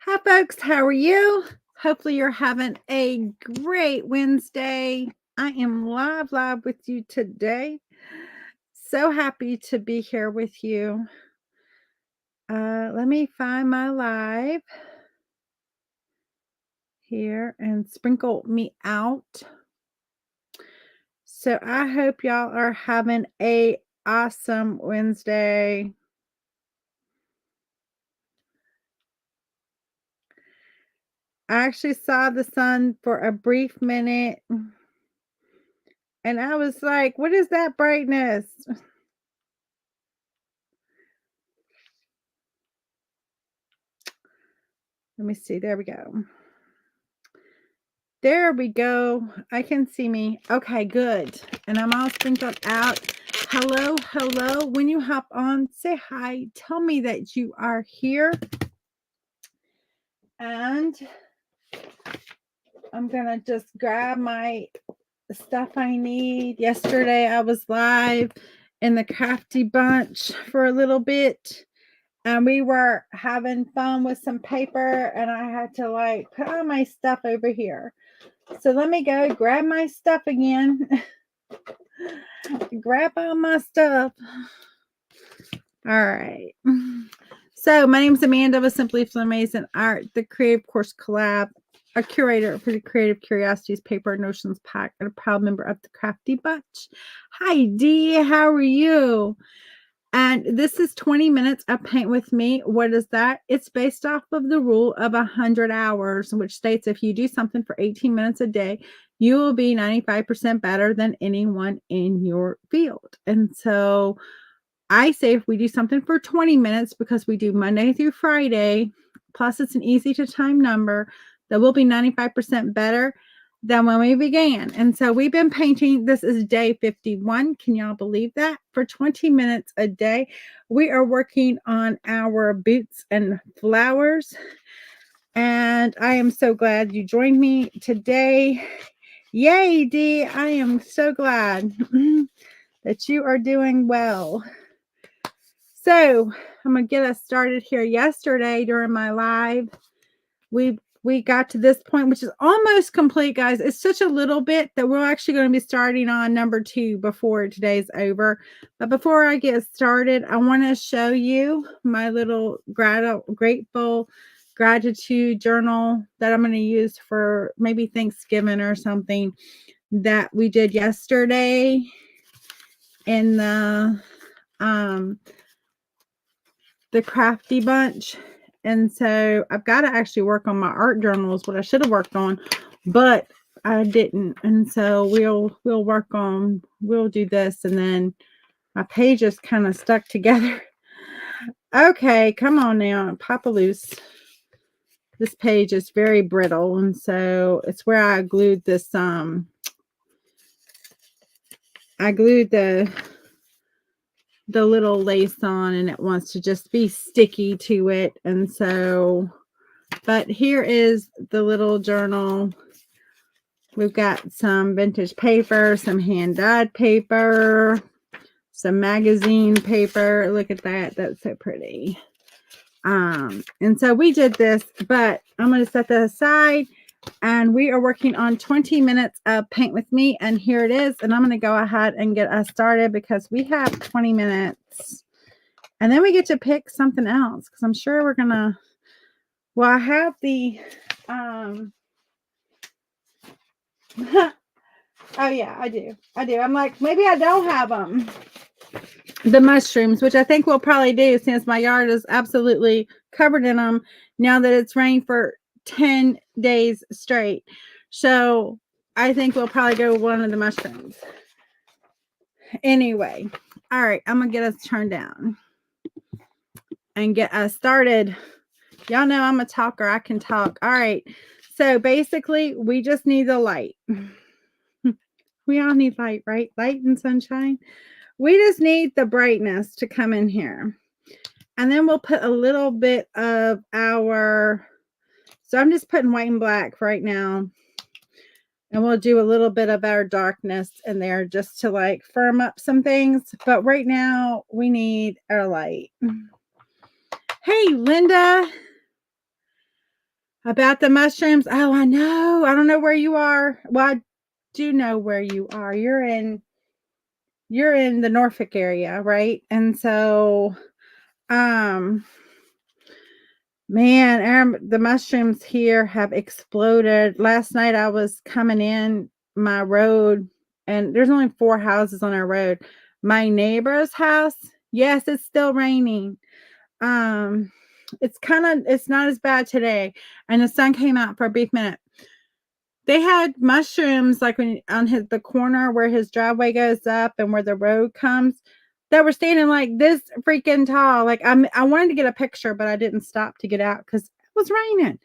Hi, folks. How are you? Hopefully, you're having a great Wednesday. I am live with you today. So happy to be here with you. Let me find my live here and sprinkle me out. So I hope y'all are having a awesome Wednesday. I actually saw the sun for a brief minute and I was like, what is that brightness? Let me see. There we go. There we go. I can see me. Okay, good. And I'm all sprinkled out. Hello, hello. When you hop on, say hi. Tell me that you are here. And I'm going to just grab my stuff I need. Yesterday, I was live in the Crafty Bunch for a little bit. And we were having fun with some paper. And I had to put all my stuff over here. So let me go grab my stuff again. Grab all my stuff. All right. So my name is Amanda with Simply Flamazing Art, the Creative Course Collab, a curator for the Creative Curiosities Paper Notions Pack, and a proud member of the Crafty Bunch. Hi, Dee. How are you? And this is 20 minutes of paint with me. What is that? It's based off of the rule of 100 hours, which states if you do something for 18 minutes a day, you will be 95% better than anyone in your field. And so I say if we do something for 20 minutes, because we do Monday through Friday, plus it's an easy to time number, that will be 95% better than when we began. And so we've been painting. This is day 51. Can y'all believe that? For 20 minutes a day, we are working on our boots and flowers. And I am so glad you joined me today. Yay, Dee. I am so glad that you are doing well. So I'm going to get us started here. Yesterday during my live, we got to this point, which is almost complete, guys. It's such a little bit that we're actually going to be starting on number 2 before today's over. But before I get started, I want to show you my little grateful gratitude journal that I'm going to use for maybe Thanksgiving or something that we did yesterday in the Crafty Bunch. And so I've got to actually work on my art journals, what I should have worked on, but I didn't. And so we'll do this, and then my page is kind of stuck together. Okay, come on now, pop a loose. This page is very brittle, and so it's where I glued this I glued the little lace on, and it wants to just be sticky to it. And so, but here is the little journal. We've got some vintage paper, some hand-dyed paper, some magazine paper. Look at that. That's so pretty. And so we did this, but I'm going to set that aside, and we are working on 20 minutes of paint with me, and here it is. And I'm going to go ahead and get us started because we have 20 minutes, and then we get to pick something else, because I'm sure we're going to, well, I have the, oh yeah, I do. I'm like, maybe I don't have them. The mushrooms, which I think we'll probably do since my yard is absolutely covered in them now that it's rained for 10 days straight. So I think we'll probably go with one of the mushrooms. Anyway, all right, I'm going to get us turned down and get us started. Y'all know I'm a talker. I can talk. All right. So basically, we just need the light. We all need light, right? Light and sunshine. We just need the brightness to come in here. And then we'll put a little bit of our, so I'm just putting white and black right now. And we'll do a little bit of our darkness in there just to firm up some things. But right now we need our light. Hey, Linda. About the mushrooms. Oh, I know. I don't know where you are. Well, I do know where you are. You're in the Norfolk area, right? And so, um, man, the mushrooms here have exploded. Last night I was coming in my road, and there's only 4 houses on our road. My neighbor's house, yes, it's still raining. Um, it's not as bad today, and the sun came out for a brief minute. They had mushrooms like when on the corner where his driveway goes up and where the road comes, that were standing like this freaking tall. Like I wanted to get a picture, but I didn't stop to get out because it was raining.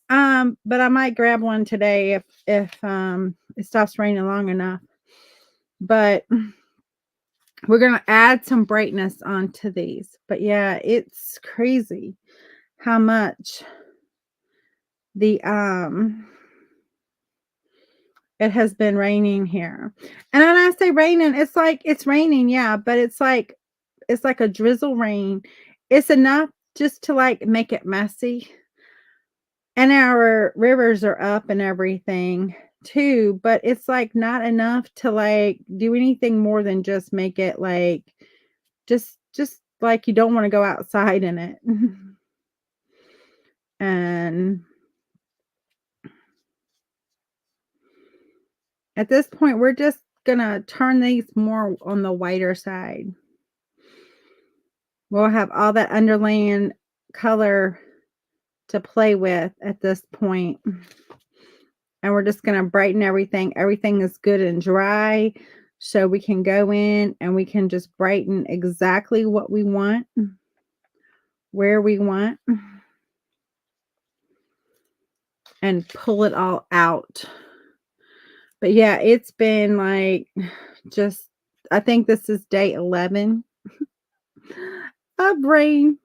But I might grab one today if it stops raining long enough. But we're gonna add some brightness onto these. But yeah, it's crazy how much the it has been raining here. And when I say raining, it's like it's raining, yeah, but it's like a drizzle rain. It's enough just to like make it messy. And our rivers are up and everything too, but it's like not enough to like do anything more than just make it like just like you don't want to go outside in it. And at this point, we're just gonna turn these more on the whiter side. We'll have all that underlaying color to play with at this point. And we're just going to brighten everything. Everything is good and dry. So we can go in and we can just brighten exactly what we want, where we want, and pull it all out. But yeah, it's been like just, I think this is day 11 of rain.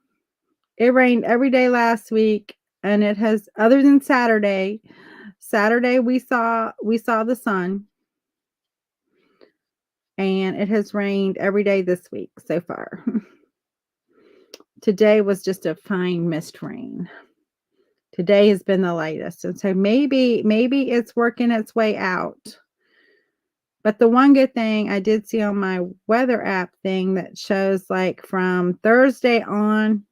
It rained every day last week, and it has, other than Saturday. Saturday we saw the sun, and it has rained every day this week so far. Today was just a fine mist rain. Today has been the lightest, and so maybe it's working its way out. But the one good thing I did see on my weather app thing that shows like from Thursday on,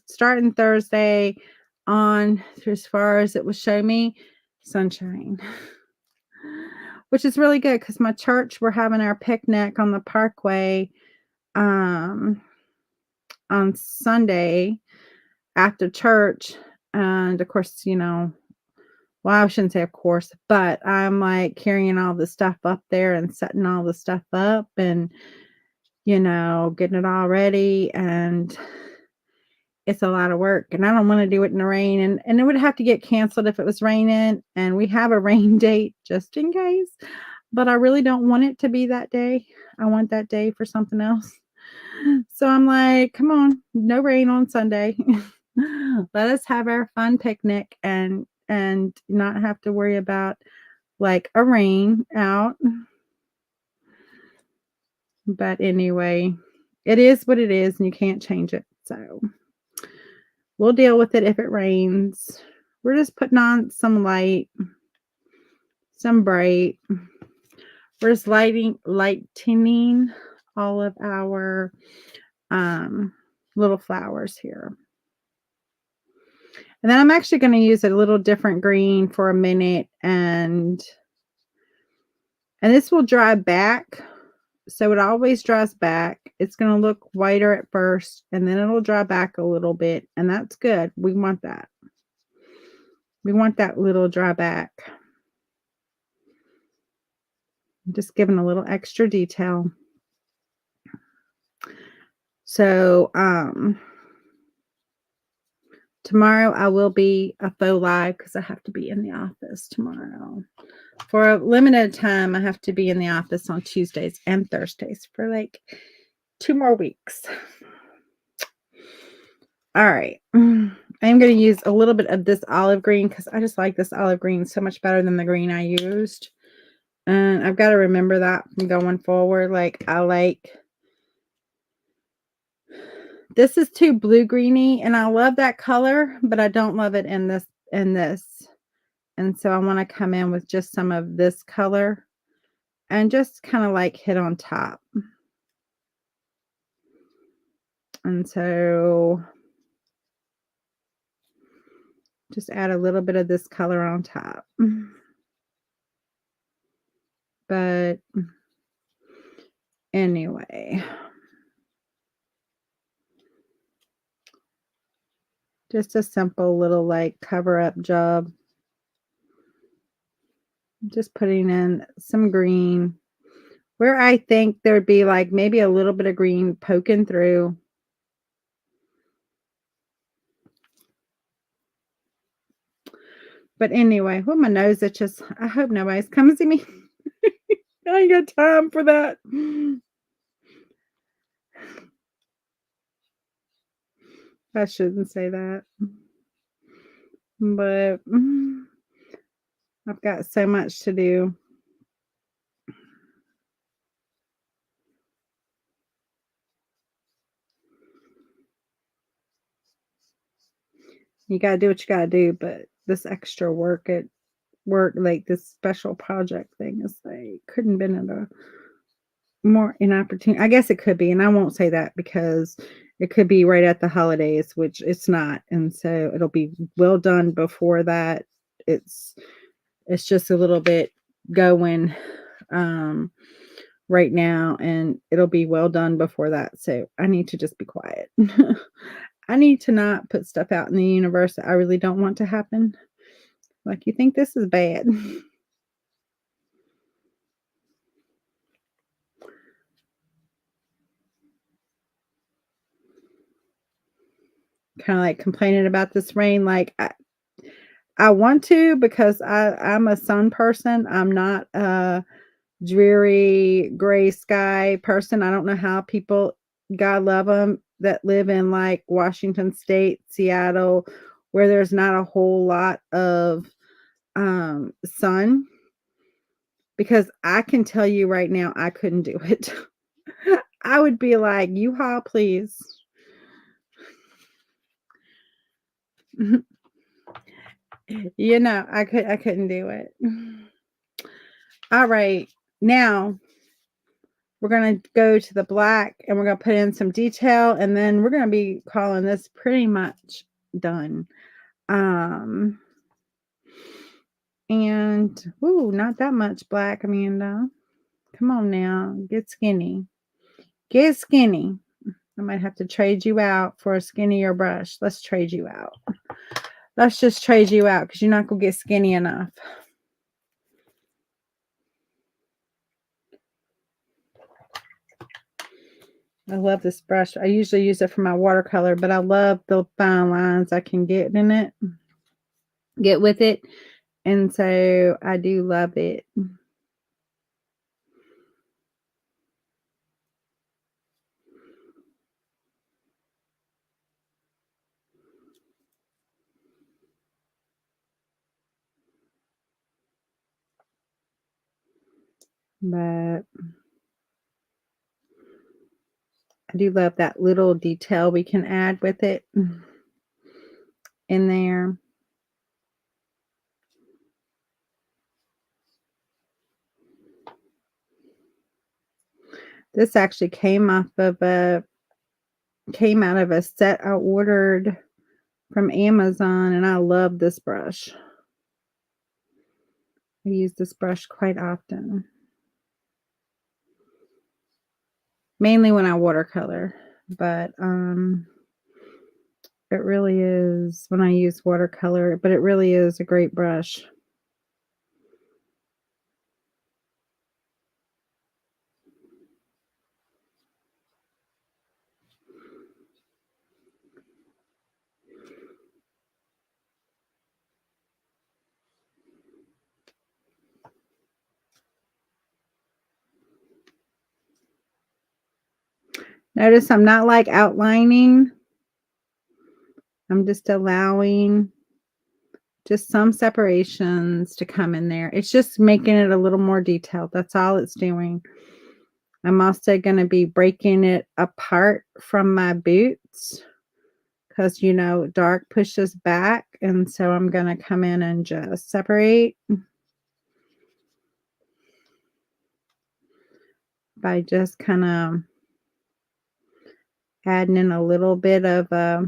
starting Thursday on, as far as it was showing me, sunshine. Which is really good because my church, we're having our picnic on the parkway on Sunday after church. And of course, well, I shouldn't say of course, but I'm like carrying all the stuff up there and setting all the stuff up and, getting it all ready. And it's a lot of work, and I don't want to do it in the rain, and it would have to get canceled if it was raining, and we have a rain date just in case, but I really don't want it to be that day. I want that day for something else. So I'm like, come on, no rain on Sunday. Let us have our fun picnic and not have to worry about like a rain out. But anyway, it is what it is, and you can't change it. So we'll deal with it if it rains. We're just putting on some light, some bright. We're just lightening all of our little flowers here. And then I'm actually going to use a little different green for a minute, and this will dry back. So it always dries back. It's going to look whiter at first, and then it'll dry back a little bit, and that's good. We want that. We want that little dry back. I'm just giving a little extra detail. So, tomorrow I will be a faux live because I have to be in the office tomorrow. For a limited time, I have to be in the office on Tuesdays and Thursdays for like 2 more weeks. All right. I'm going to use a little bit of this olive green because I just like this olive green so much better than the green I used. And I've got to remember that from going forward. Like, this is too blue-greeny, and I love that color, but I don't love it in and this. And so I want to come in with just some of this color and just kind of like hit on top. And so just add a little bit of this color on top. But anyway, just a simple little like cover up job. Just putting in some green where I think there'd be like maybe a little bit of green poking through. But anyway, well, my nose itches. I hope nobody's coming to see me. I ain't got time for that. I shouldn't say that. But I've got so much to do. You got to do what you got to do, but this extra work at work, like this special project thing is like, couldn't been at a more inopportune. I guess it could be, and I won't say that because it could be right at the holidays, which it's not. And so it'll be well done before that. It's just a little bit going right now, and it'll be well done before that. So I need to just be quiet. I need to not put stuff out in the universe that I really don't want to happen. Like, you think this is bad? Kind of like complaining about this rain. Like, I want to because I'm a sun person. I'm not a dreary gray sky person. I don't know how people, God love them, that live in like Washington State, Seattle, where there's not a whole lot of sun, because I can tell you right now I couldn't do it. I would be like, U-Haul, please. You know, I couldn't do it. All right. Now we're going to go to the black and we're going to put in some detail, and then we're going to be calling this pretty much done. And ooh, not that much black, Amanda. Come on now, get skinny. Get skinny. I might have to trade you out for a skinnier brush. Let's trade you out. Let's just trade you out because you're not going to get skinny enough. I love this brush. I usually use it for my watercolor, but I love the fine lines I can get in it. Get with it. And so I do love it. But I do love that little detail we can add with it in there. This actually came out of a set I ordered from Amazon, and I love this brush. I use this brush quite often. Mainly when I watercolor, but it really is when I use watercolor, but it really is a great brush. Notice I'm not like outlining. I'm just allowing just some separations to come in there. It's just making it a little more detailed. That's all it's doing. I'm also going to be breaking it apart from my boots because, you know, dark pushes back. And so I'm going to come in and just separate by just kind of adding in a little bit of a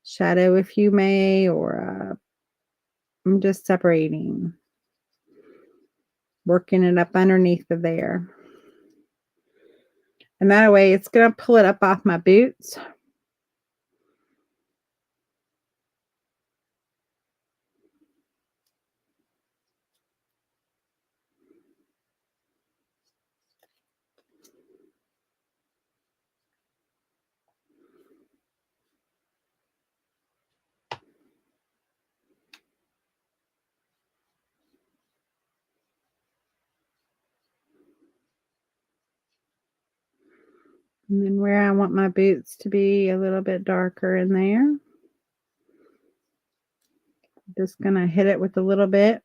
shadow, if you may, or I'm just separating, working it up underneath of there. And that way it's going to pull it up off my boots. And then where I want my boots to be a little bit darker in there, just going to hit it with a little bit.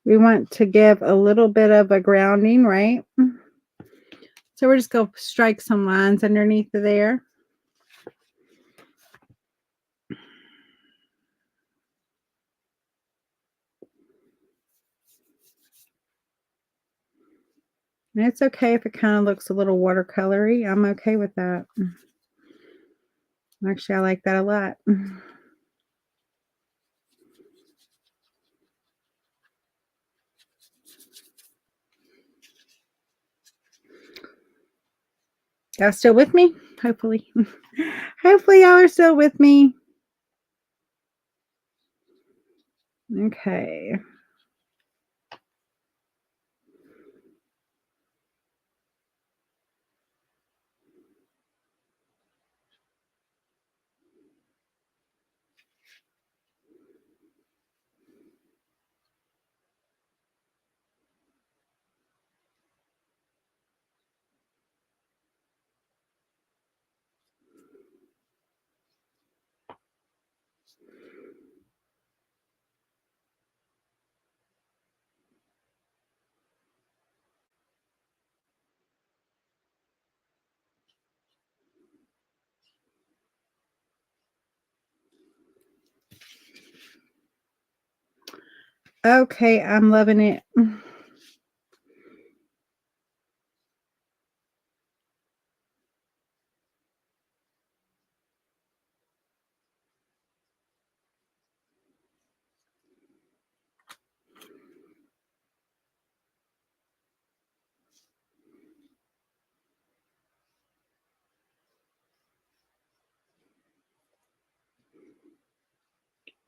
We want to give a little bit of a grounding, right? So we're just going to strike some lines underneath of there. And it's okay if it kind of looks a little watercolory. I'm okay with that. Actually, I like that a lot. Y'all still with me? Hopefully. Hopefully y'all are still with me. Okay. Okay, I'm loving it.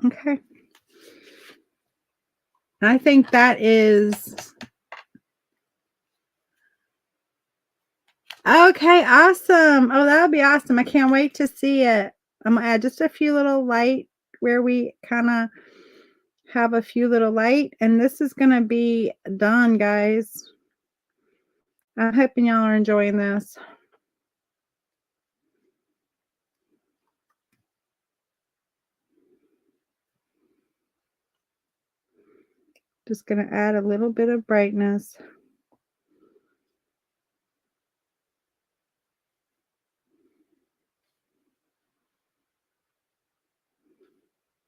Okay. I think that is okay. Awesome. Oh, that'll be awesome. I can't wait to see it. I'm gonna add just a few little light where we kind of have a few little light, and this is gonna be done, guys. I'm hoping y'all are enjoying this. Just gonna add a little bit of brightness.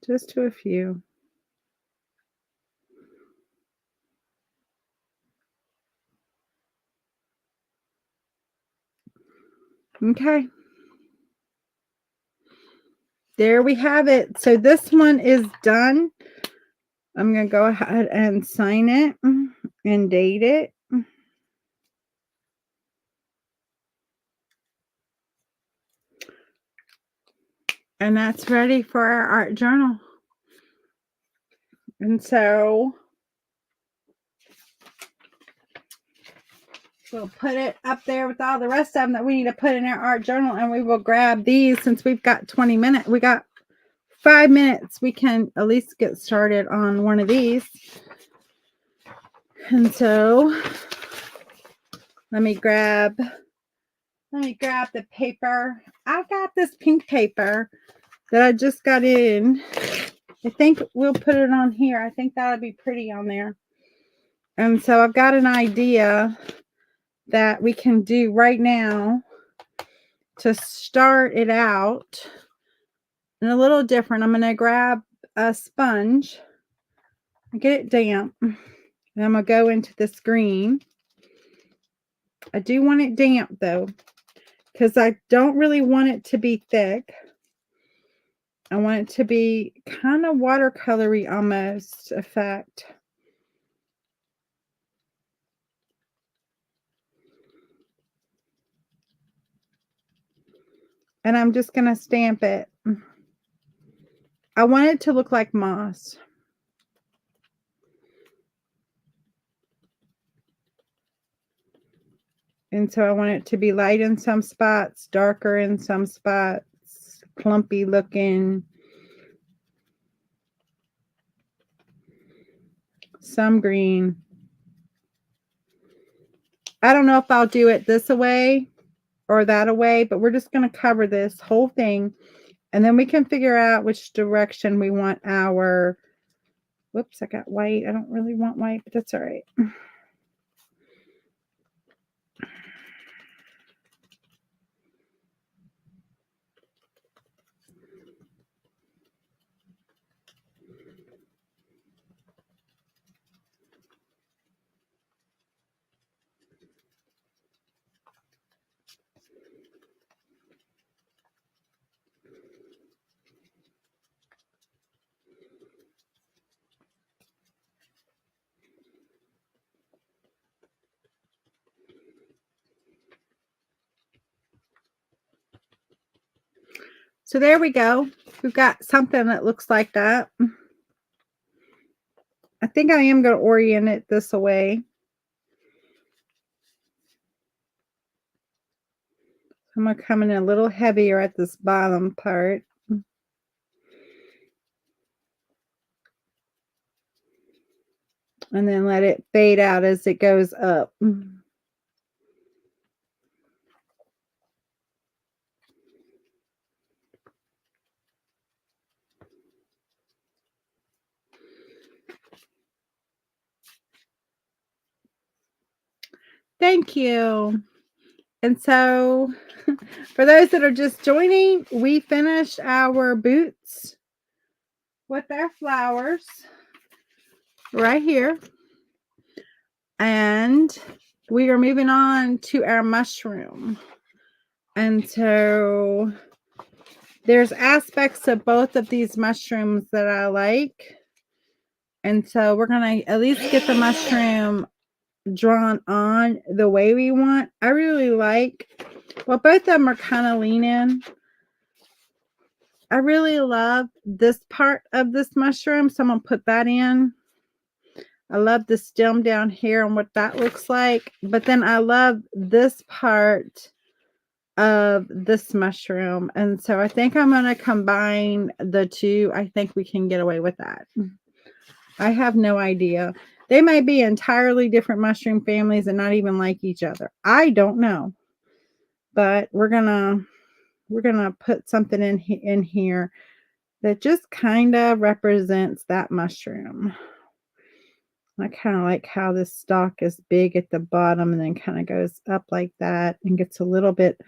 Just to a few. Okay. There we have it. So this one is done. I'm going to go ahead and sign it and date it. And that's ready for our art journal. And so We'll put it up there with all the rest of them that we need to put in our art journal, and we will grab these since we've got 20 minutes. We got 5 minutes. We can at least get started on one of these. And so let me grab the paper. I got this pink paper that I just got in. I think we'll put it on here. I think that'll be pretty on there. And so I've got an idea that we can do right now to start it out. And a little different. I'm going to grab a sponge, get it damp, and I'm going to go into this green. I do want it damp though, because I don't really want it to be thick. I want it to be kind of watercolory almost effect. And I'm just going to stamp it. I want it to look like moss. And so I want it to be light in some spots, darker in some spots, clumpy looking. Some green. I don't know if I'll do it this way or that away, but we're just going to cover this whole thing. And then we can figure out which direction we want our, whoops, I got white. I don't really want white, but that's all right. So there we go. We've got something that looks like that. I think I am going to orient it this way. I'm going to come in a little heavier at this bottom part. And then let it fade out as it goes up. Thank you. And so for those that are just joining, we finished our boots with our flowers right here. And we are moving on to our mushroom. And so there's aspects of both of these mushrooms that I like. And so we're going to at least get the mushroom drawn on the way we want. I really like, well, both of them are kind of lean in. I really love this part of this mushroom, so I'm going to put that in. I love the stem down here and what that looks like. But then I love this part of this mushroom. And so I think I'm going to combine the two. I think we can get away with that. I have no idea. They may be entirely different mushroom families and not even like each other. I don't know. But we're gonna put something in here that just kind of represents that mushroom. I kind of like how this stalk is big at the bottom and then kind of goes up like that and gets a little bit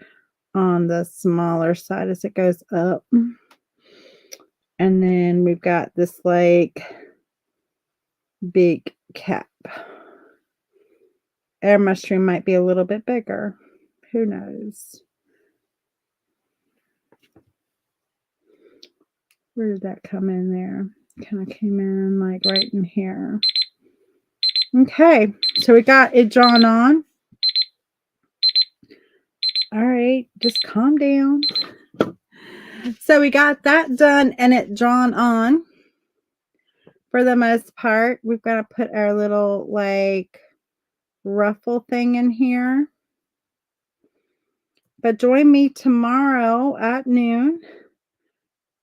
on the smaller side as it goes up. And then we've got this like big cap. Our mushroom might be a little bit bigger. Who knows? Where did that come in there? Kind of came in like right in here. Okay, so we got it drawn on. All right, just calm down. So we got that done and it drawn on. For the most part, we've got to put our little like ruffle thing in here. But join me tomorrow at noon,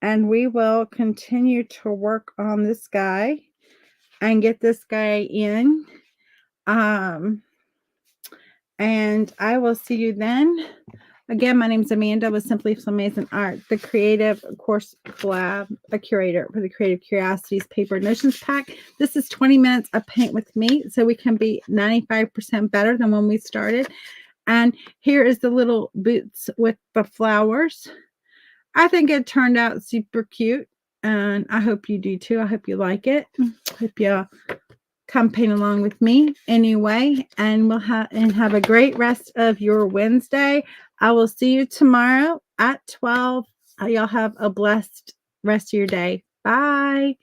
and we will continue to work on this guy and get this guy in. And I will see you then. Again, my name is Amanda with Simply Flamazing Art, the creative course collab, a curator for the Creative Curiosities Paper Notions Pack. This is 20 minutes of paint with me, so we can be 95% better than when we started. And here is the little boots with the flowers. I think it turned out super cute, and I hope you do too. I hope you like it. Hope you come paint along with me anyway, and have a great rest of your Wednesday. I will see you tomorrow at 12. Y'all have a blessed rest of your day. Bye.